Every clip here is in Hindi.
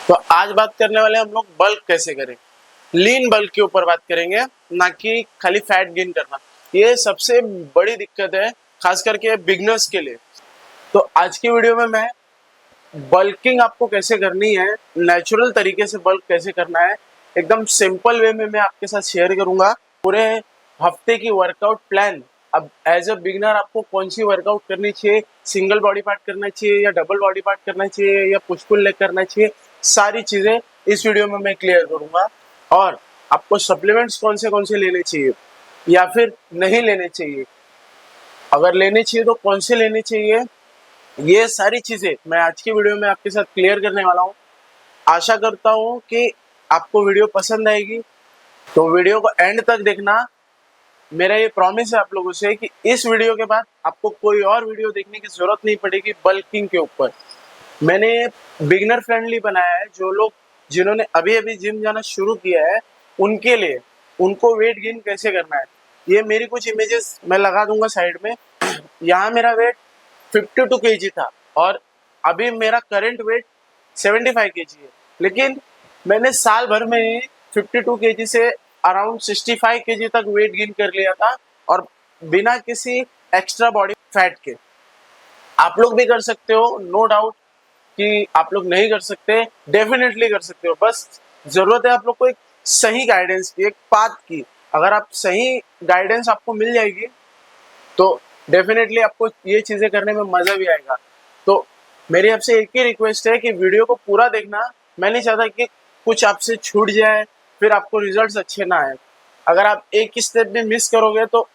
तो आज बात करने वाले हम लोग बल्क कैसे करें। लीन बल्क के ऊपर बात करेंगे, ना कि खाली फैट गेन करना। ये सबसे बड़ी दिक्कत है, खास करके बिगनर्स के लिए। तो आज की वीडियो में मैं बल्किंग आपको कैसे करनी है, नेचुरल तरीके से बल्क कैसे करना है, एकदम सिंपल वे में मैं आपके साथ शेयर करूंगा। पूरे हफ्ते की वर्कआउट प्लान। अब एज अ बिगनर आपको कौन सी वर्कआउट करनी चाहिए, सिंगल बॉडी पार्ट करना चाहिए या डबल बॉडी पार्ट करना चाहिए या पुश पुल लेग करना चाहिए, सारी चीजें इस वीडियो में मैं क्लियर करूंगा। और आपको सप्लीमेंट्स कौन से लेने चाहिए या फिर नहीं लेने चाहिए, अगर लेने चाहिए तो कौन से लेने चाहिए, ये सारी चीजें मैं आज की वीडियो में आपके साथ क्लियर करने वाला हूँ। आशा करता हूँ कि आपको वीडियो पसंद आएगी, तो वीडियो को एंड तक देखना। मेरा ये प्रॉमिस है आप लोगों से कि इस वीडियो के बाद आपको कोई और वीडियो देखने की जरूरत नहीं पड़ेगी बल्किंग के ऊपर। मैंने बिगिनर फ्रेंडली बनाया है, जो लोग जिन्होंने अभी अभी जिम जाना शुरू किया है उनके लिए, उनको वेट गेन कैसे करना है। ये मेरी कुछ इमेजेस मैं लगा दूंगा साइड में। यहाँ मेरा वेट 52 केजी था और अभी मेरा करंट वेट 75 केजी है, लेकिन मैंने साल भर में 52 केजी से अराउंड 65 केजी तक वेट गेन कर लिया था, और बिना किसी एक्स्ट्रा बॉडी फैट के। आप लोग भी कर सकते हो, नो डाउट कि आप लोग नहीं कर सकते, डेफिनेटली कर सकते हो। बस जरूरत है आप लोग को एक सही गाइडेंस की, एक पाथ की। अगर आप सही गाइडेंस आपको मिल जाएगी तो डेफिनेटली आपको ये चीजें करने में मजा भी आएगा। तो मेरी आपसे एक ही रिक्वेस्ट है कि वीडियो को पूरा देखना। मैं नहीं चाहता कि कुछ आपसे छूट जाए फिर आपको रिजल्ट्स अच्छे ना आए। अगर आप एक स्टेप भी मिस करोगे तो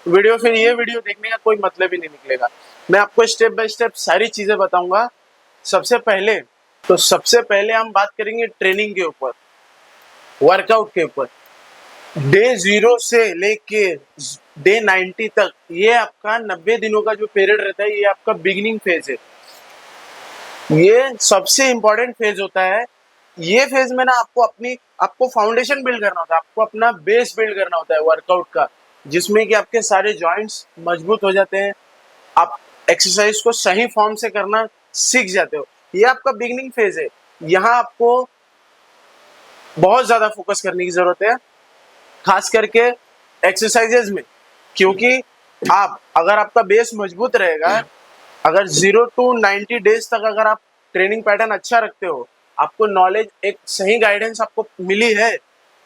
फिर ये वीडियो देखने का कोई मतलब ही नहीं निकलेगा। मैं आपको स्टेप बाय स्टेप सारी चीजें बताऊंगा। सबसे पहले हम बात करेंगे ट्रेनिंग के ऊपर, वर्कआउट के ऊपर। डे 0 से लेके डे 90 तक, ये आपका 90 दिनों का जो पीरियड रहता है, ये आपका बिगिनिंग फेज है। ये सबसे इंपॉर्टेंट फेज होता है। ये फेज में ना आपको फाउंडेशन बिल्ड करना होता है, आपको अपना बेस बिल्ड करना होता है वर्कआउट का, जिसमें कि आपके सारे जॉइंट्स मजबूत हो जाते हैं, आप एक्सरसाइज को सही फॉर्म से करना सीख जाते हो। ये आपका बिगिनिंग फेज है। यहाँ आपको बहुत ज्यादा फोकस करने की जरूरत है, खास करके एक्सरसाइजेज में, क्योंकि अगर आपका बेस मजबूत रहेगा, अगर 0 to 90 डेज तक अगर आप ट्रेनिंग पैटर्न अच्छा रखते हो, आपको नॉलेज, एक सही गाइडेंस आपको मिली है,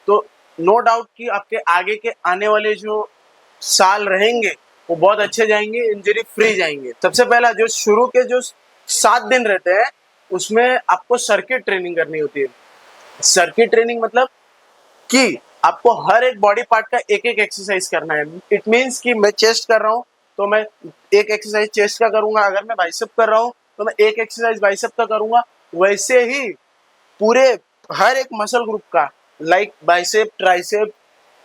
तो नो डाउट कि आपके आगे के आने वाले जो साल रहेंगे वो बहुत अच्छे जाएंगे, इंजरी फ्री जाएंगे। सबसे पहला जो शुरू के जो 7 दिन रहते हैं, उसमें आपको सर्किट ट्रेनिंग करनी होती है। सर्किट ट्रेनिंग मतलब कि आपको हर एक बॉडी पार्ट का एक एक एक्सरसाइज करना है। इट मीन्स कि मैं चेस्ट कर रहा हूँ तो मैं एक एक्सरसाइज चेस्ट का करूंगा, अगर मैं बाइसेप कर रहा हूँ तो मैं एक एक्सरसाइज बाइसेप का करूंगा। वैसे ही पूरे हर एक मसल ग्रुप का, like bicep, tricep,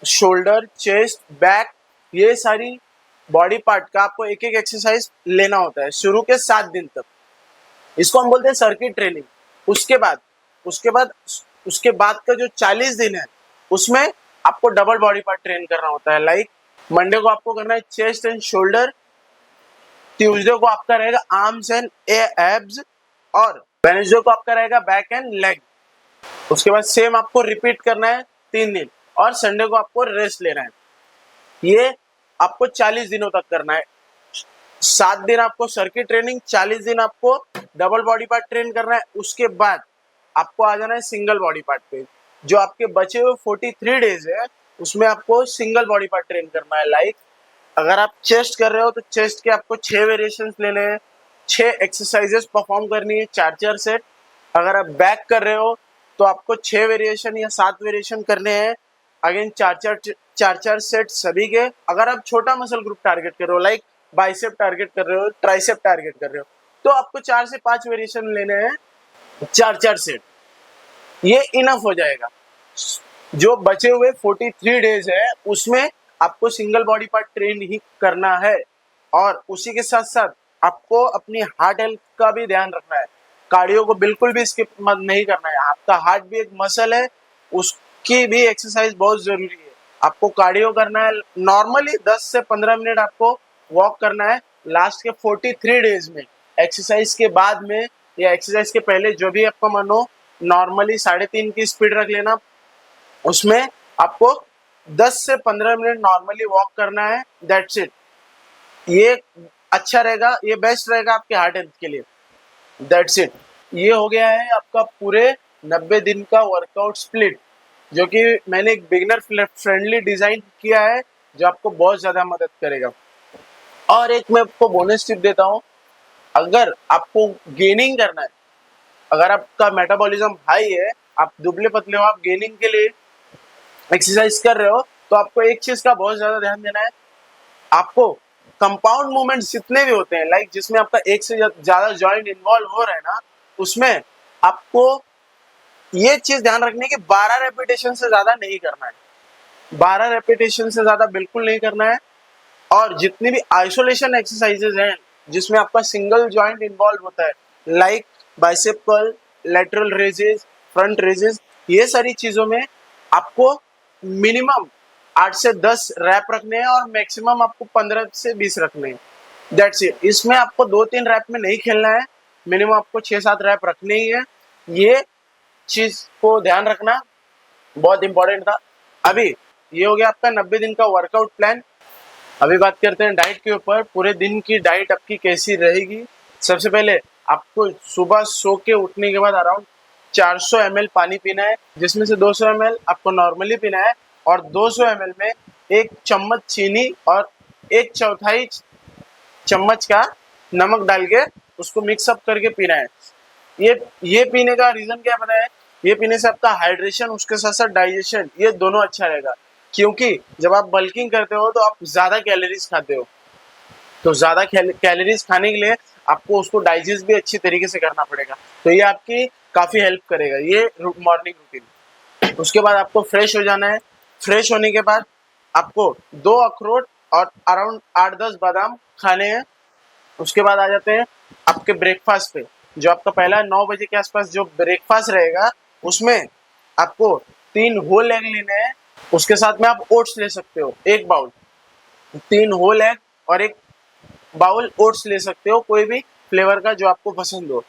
shoulder, chest, back, ये सारी बॉडी पार्ट का आपको एक एक एक्सरसाइज लेना होता है शुरू के 7 दिन तक। इसको हम बोलते हैं सर्किट ट्रेनिंग। उसके बाद उसके बाद उसके बाद का जो 40 दिन है, उसमें आपको डबल बॉडी पार्ट ट्रेन करना होता है। लाइक मंडे को आपको करना है चेस्ट एंड शोल्डर, ट्यूसडे को आपका रहेगा आर्म्स एंड एब्स, और वेडनेसडे को आपका रहेगा बैक एंड लेग। उसके बाद सेम आपको रिपीट करना है 3 दिन, और संडे को आपको रेस्ट लेना है। ये आपको 40 दिनों तक करना है। 7 दिन आपको सर्किट ट्रेनिंग, 40 दिन आपको डबल बॉडी पार्ट ट्रेन करना है। उसके बाद आपको आ जाना है सिंगल बॉडी पार्ट पे। जो आपके बचे हुए 43 डेज है, उसमें आपको सिंगल बॉडी पार्ट ट्रेन करना है। लाइक अगर आप चेस्ट कर रहे हो तो चेस्ट के आपको 6 वेरिएशंस लेने हैं, 6 एक्सरसाइजेस परफॉर्म करनी है, 4-4 सेट। अगर आप बैक कर रहे हो तो आपको 6 वेरिएशन या 7 वेरिएशन करने हैं, अगेन 4-4 सेट सभी के। अगर आप छोटा मसल ग्रुप टारगेट कर रहे हो, लाइक बाइसेप टारगेट कर रहे हो, ट्राइसेप टारगेट कर रहे हो, तो आपको 4 से 5 वेरिएशन लेने हैं, 4-4 सेट। ये इनफ हो जाएगा। जो बचे हुए 43 डेज है, उसमें आपको सिंगल बॉडी पार्ट ट्रेन ही करना है, और उसी के साथ साथ आपको अपनी हार्ट हेल्थ का भी ध्यान रखना है। कार्डियो को बिल्कुल भी स्किप मत नहीं करना है। आपका हार्ट भी एक मसल है, उसकी भी एक्सरसाइज बहुत जरूरी है। आपको कार्डियो करना है, नॉर्मली 10 से 15 मिनट आपको वॉक करना है लास्ट के 43 डेज में। एक्सरसाइज के बाद में या एक्सरसाइज के पहले, जो भी आपका मन हो, नॉर्मली 3.5 की स्पीड रख लेना। उसमें आपको 10 से 15 मिनट नॉर्मली वॉक करना है, दैट्स इट। ये अच्छा रहेगा, ये बेस्ट रहेगा आपके हार्ट हेल्थ के लिए, दैट्स इट। ये हो गया है आपका पूरे 90 दिन का वर्कआउट स्प्लिट, जो कि मैंने एक बिगिनर फ्रेंडली डिजाइन किया है, जो आपको बहुत ज्यादा मदद करेगा। और एक मैं आपको बोनस टिप देता हूँ, अगर आपको गेनिंग करना है, अगर आपका मेटाबॉलिज्म हाई है, आप दुबले पतले हो, आप गेनिंग के लिए एक्सरसाइज कर रहे हो, तो आपको एक चीज का बहुत ज्यादा ध्यान देना है। आपको कंपाउंड मूवमेंट्स जितने भी होते हैं, लाइक जिसमें आपका एक से ज्यादा जॉइंट इन्वॉल्व हो रहा है ना, उसमें आपको ये चीज ध्यान रखनी है कि 12 रेपिटेशन से ज्यादा नहीं करना है। 12 रेपिटेशन से ज्यादा बिल्कुल नहीं करना है। और जितनी भी आइसोलेशन एक्सरसाइजेज हैं, जिसमें आपका सिंगल जॉइंट इन्वॉल्व होता है, like bicep curl, lateral raises, front raises, ये सारी चीजों में आपको मिनिमम 8 से 10 रैप रखने हैं और मैक्सिमम आपको 15 से 20 रखने हैं, दैट्स इट। इसमें आपको 2-3 रैप में नहीं खेलना है, मिनिमम आपको 6-7 रैप रखने ही है। ये चीज को ध्यान रखना बहुत इंपॉर्टेंट था। अभी ये हो गया आपका 90 दिन का वर्कआउट प्लान। अभी बात करते हैं डाइट के ऊपर। पूरे दिन की डाइट आपकी कैसी रहेगी? सबसे पहले आपको सुबह सो के उठने के बाद अराउंड 400 ml पानी पीना है, जिसमें से 200 ml आपको नॉर्मली पीना है, और 200 ml में 1 चम्मच चीनी और 1/4 चम्मच का नमक डाल के उसको मिक्सअप करके पीना है। ये पीने का रीजन क्या पता है? ये पीने से आपका हाइड्रेशन, उसके साथ साथ डाइजेशन, ये दोनों अच्छा रहेगा। क्योंकि जब आप बल्किंग करते हो तो आप ज्यादा कैलोरीज खाते हो, तो ज्यादा कैलोरीज खाने के लिए आपको उसको डाइजेस्ट भी अच्छी तरीके से करना पड़ेगा। तो ये आपकी काफी हेल्प करेगा, ये मॉर्निंग रूटीन। उसके बाद आपको फ्रेश हो जाना है। फ्रेश होने के बाद आपको 2 अखरोट और अराउंड 8-10 बादाम खाने हैं। उसके बाद आ जाते हैं आपके ब्रेकफास्ट पे, जो आपका पहला 9 बजे के आसपास जो ब्रेकफास्ट रहेगा, उसमें आपको 3 होल एग लेने हैं। उसके साथ में आप ओट्स ले सकते हो, 1 बाउल। 3 होल एग और 1 बाउल ओट्स ले सकते हो, कोई भी फ्लेवर का जो आपको पसंद हो।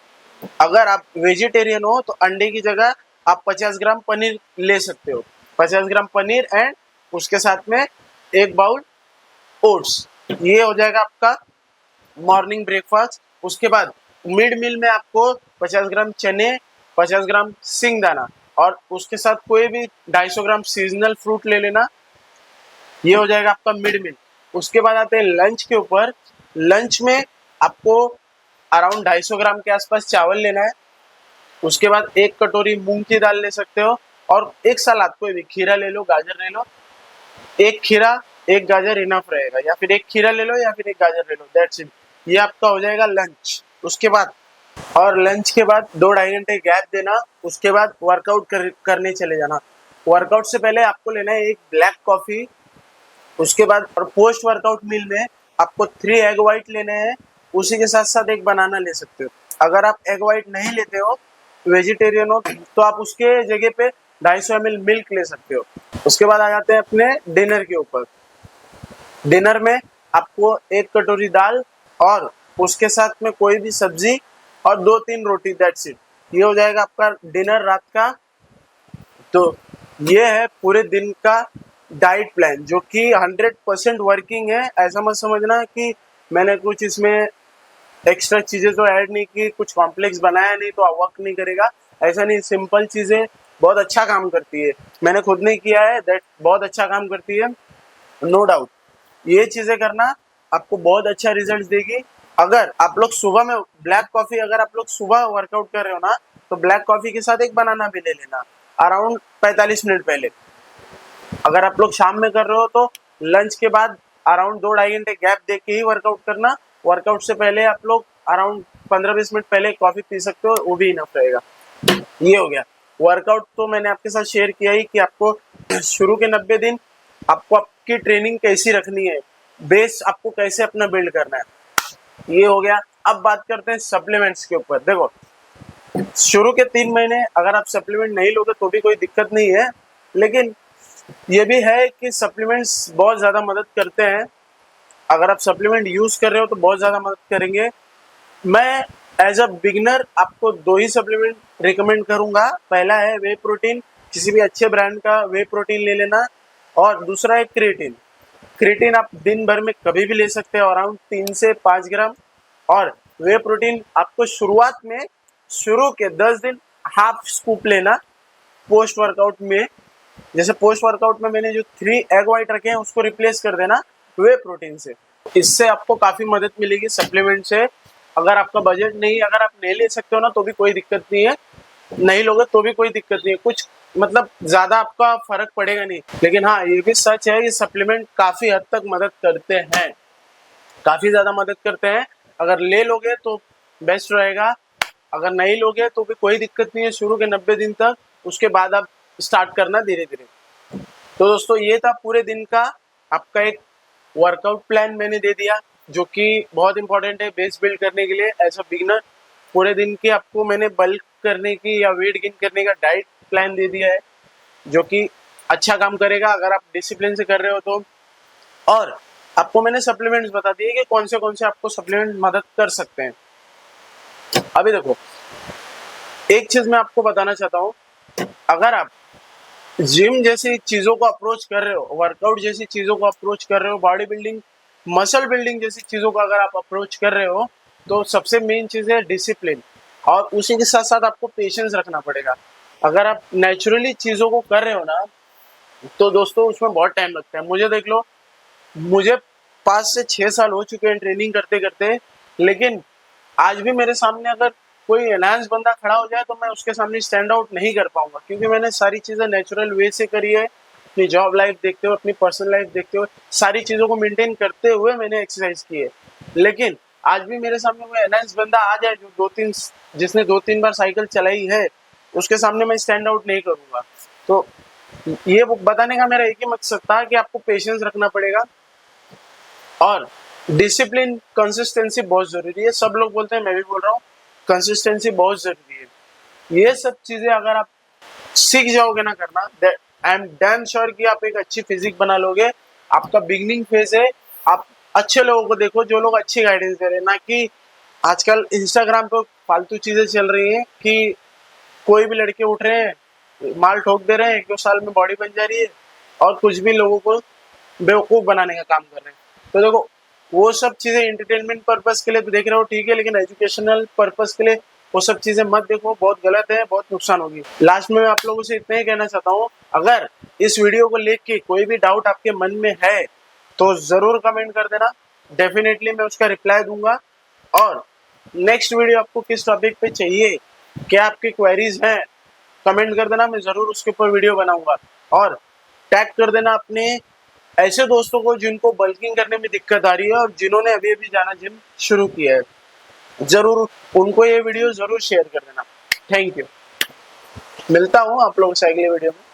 अगर आप वेजिटेरियन हो तो अंडे की जगह आप 50 ग्राम पनीर ले सकते हो, 50 ग्राम पनीर एंड उसके साथ में 1 बाउल ओट्स। ये हो जाएगा आपका मॉर्निंग ब्रेकफास्ट। उसके बाद मिड मील में आपको 50 ग्राम चने, 50 ग्राम सिंगदाना और उसके साथ कोई भी 250 ग्राम सीजनल फ्रूट ले लेना। ये हो जाएगा आपका मिड मील। उसके बाद आते हैं लंच के ऊपर। लंच में आपको अराउंड 250 ग्राम के आसपास चावल लेना है। उसके बाद 1 कटोरी मूंग की दाल ले सकते हो, और 1 सलाद, कोई भी खीरा ले लो, गाजर ले लो। 1 खीरा 1 गाजर इनफ रहेगा, या फिर 1 खीरा ले लो या फिर 1 गाजर ले लो, दैट्स इट। ये आपका हो जाएगा लंच। उसके बाद और लंच के बाद 2-2.5 घंटे गैप देना। उसके बाद वर्कआउट करने चले जाना। वर्कआउट से पहले आपको लेना है 1 ब्लैक कॉफी। उसके बाद और पोस्ट वर्कआउट मील में आपको 3 एग वाइट लेने हैं। उसी के साथ साथ 1 बनाना ले सकते हो। अगर आप एग वाइट नहीं लेते हो, वेजिटेरियन हो, तो आप उसके जगह पे 250 ml मिल्क ले सकते हो। उसके बाद आ जाते हैं अपने डिनर के ऊपर। डिनर में आपको 1 कटोरी दाल और उसके साथ में कोई भी सब्जी और 2-3 रोटी, दैट्स इट। ये हो जाएगा आपका डिनर रात का। तो ये है पूरे दिन का डाइट प्लान, जो कि 100% वर्किंग है। ऐसा मत समझना कि मैंने कुछ इसमें एक्स्ट्रा चीजें तो ऐड नहीं की, कुछ कॉम्प्लेक्स बनाया नहीं तो वर्क नहीं करेगा, ऐसा नहीं। सिंपल चीजें बहुत अच्छा काम करती है। मैंने खुद नहीं किया है, दैट बहुत अच्छा काम करती है, नो डाउट। ये चीजें करना आपको बहुत अच्छा रिजल्ट देगी। अगर आप लोग सुबह में ब्लैक कॉफी, अगर आप लोग सुबह वर्कआउट कर रहे हो ना, तो ब्लैक कॉफी के साथ 1 बनाना भी ले लेना अराउंड 45 मिनट पहले। अगर आप लोग शाम में कर रहे हो तो लंच के बाद अराउंड 2-2.5 घंटे गैप दे के ही वर्कआउट करना। वर्कआउट से पहले आप लोग अराउंड 15-20 मिनट पहले कॉफी पी सकते हो, वो भी इनफ रहेगा। ये हो गया वर्कआउट। तो मैंने आपके साथ शेयर किया ही कि आपको शुरू के 90 दिन आपको आपकी ट्रेनिंग कैसी रखनी है, बेस आपको कैसे अपना बिल्ड करना है। ये हो गया। अब बात करते हैं सप्लीमेंट्स के ऊपर। देखो, शुरू के 3 महीने अगर आप सप्लीमेंट नहीं लोगे तो भी कोई दिक्कत नहीं है, लेकिन ये भी है कि सप्लीमेंट्स बहुत ज़्यादा मदद करते हैं। अगर आप सप्लीमेंट यूज़ कर रहे हो तो बहुत ज़्यादा मदद करेंगे। मैं एज अ बिगिनर आपको 2 ही सप्लीमेंट रिकमेंड करूंगा। पहला है वे प्रोटीन, किसी भी अच्छे ब्रांड का वे प्रोटीन ले लेना, और दूसरा है क्रिएटिन। क्रिएटिन आप दिन भर में कभी भी ले सकते हैं, अराउंड 3 से 5 ग्राम। और वे प्रोटीन आपको शुरुआत में शुरू के 10 दिन हाफ स्कूप लेना पोस्ट वर्कआउट में। जैसे पोस्ट वर्कआउट में मैंने जो 3 एग वाइट रखे हैं उसको रिप्लेस कर देना वे प्रोटीन से। इससे आपको काफ़ी मदद मिलेगी सप्लीमेंट से। अगर आपका बजट नहीं, अगर आप नहीं ले सकते हो ना तो भी कोई दिक्कत नहीं है, नहीं लोगे तो भी कोई दिक्कत नहीं है, कुछ मतलब ज़्यादा आपका फर्क पड़ेगा नहीं। लेकिन हाँ, ये भी सच है कि सप्लीमेंट काफ़ी हद तक मदद करते हैं, काफ़ी ज़्यादा मदद करते हैं। अगर ले लोगे तो बेस्ट रहेगा, अगर नहीं लोगे तो भी कोई दिक्कत नहीं है शुरू के 90 दिन तक, उसके बाद आप स्टार्ट करना धीरे धीरे। तो दोस्तों ये था पूरे दिन का आपका एक वर्कआउट प्लान मैंने दे दिया, जो कि बहुत इंपॉर्टेंट है बेस बिल्ड करने के लिए एज अ बिगिनर। पूरे दिन की आपको मैंने बल्क करने की या वेट गेन करने का डाइट प्लान दे दिया है, जो कि अच्छा काम करेगा अगर आप डिसिप्लिन से कर रहे हो तो। और आपको मैंने सप्लीमेंट्स बता दिए कि कौन से आपको सप्लीमेंट मदद कर सकते हैं। अभी देखो, एक चीज मैं आपको बताना चाहता हूँ, अगर आप जिम जैसी चीजों को अप्रोच कर रहे हो, वर्कआउट जैसी चीजों को अप्रोच कर रहे हो, बॉडी बिल्डिंग, मसल बिल्डिंग जैसी चीजों को अगर आप अप्रोच कर रहे हो, तो सबसे मेन चीज है डिसिप्लिन, और उसी के साथ साथ आपको पेशेंस रखना पड़ेगा। अगर आप नेचुरली चीजों को कर रहे हो ना, तो दोस्तों उसमें बहुत टाइम लगता है। मुझे देख लो, मुझे 5 से 6 साल हो चुके हैं ट्रेनिंग करते करते, लेकिन आज भी मेरे सामने अगर कोई एनहांस बंदा खड़ा हो जाए तो मैं उसके सामने स्टैंड आउट नहीं कर पाऊंगा, क्योंकि मैंने सारी चीज़ें नेचुरल वे से करी है। अपनी जॉब लाइफ देखते हुए, अपनी पर्सनल लाइफ देखते हुए, सारी चीज़ों को मेंटेन करते हुए मैंने एक्सरसाइज की है। लेकिन आज भी मेरे सामने कोई एनहांस बंदा आ जाए जो जिसने 2-3 बार साइकिल चलाई है, उसके सामने मैं स्टैंड आउट नहीं करूंगा। तो ये बताने का मेरा एक ही मकसद था कि आपको पेशेंस रखना पड़ेगा, और डिसिप्लिन, कंसिस्टेंसी बहुत जरूरी है। सब लोग बोलते हैं, मैं भी बोल रहा हूँ, कंसिस्टेंसी बहुत जरूरी है। ये सब चीजें अगर आप सीख जाओगे ना करना, आई एम डैम श्योर कि आप एक अच्छी फिजिक बना लोगे। आपका बिगनिंग फेज है, आप अच्छे लोगों को देखो जो लोग अच्छी गाइडेंस दे रहे हैं, ना कि आजकल इंस्टाग्राम पे फालतू चीजें चल रही हैं कि कोई भी लड़के उठ रहे हैं, माल ठोक दे रहे हैं, 1-2 साल में बॉडी बन जा रही है, और कुछ भी लोगों को बेवकूफ बनाने का काम कर रहे हैं। तो देखो, वो सब चीजें एंटरटेनमेंट पर्पस के लिए तो देख रहे हो ठीक है, लेकिन एजुकेशनल पर्पस के लिए वो सब चीजें मत देखो, बहुत गलत है, बहुत नुकसान होगी। लास्ट में मैं आप लोगों से इतना ही कहना चाहता हूँ, अगर इस वीडियो को लेके कोई भी डाउट आपके मन में है तो जरूर कमेंट कर देना, डेफिनेटली मैं उसका रिप्लाई दूंगा। और नेक्स्ट वीडियो आपको किस टॉपिक पे चाहिए, क्या आपकी क्वेरीज हैं, कमेंट कर देना, मैं जरूर उसके ऊपर वीडियो बनाऊंगा। और टैग कर देना अपने ऐसे दोस्तों को जिनको बल्किंग करने में दिक्कत आ रही है और जिन्होंने अभी अभी जाना जिम शुरू किया है, जरूर उनको ये वीडियो जरूर शेयर कर देना। थैंक यू, मिलता हूँ आप लोगों से अगले वीडियो में।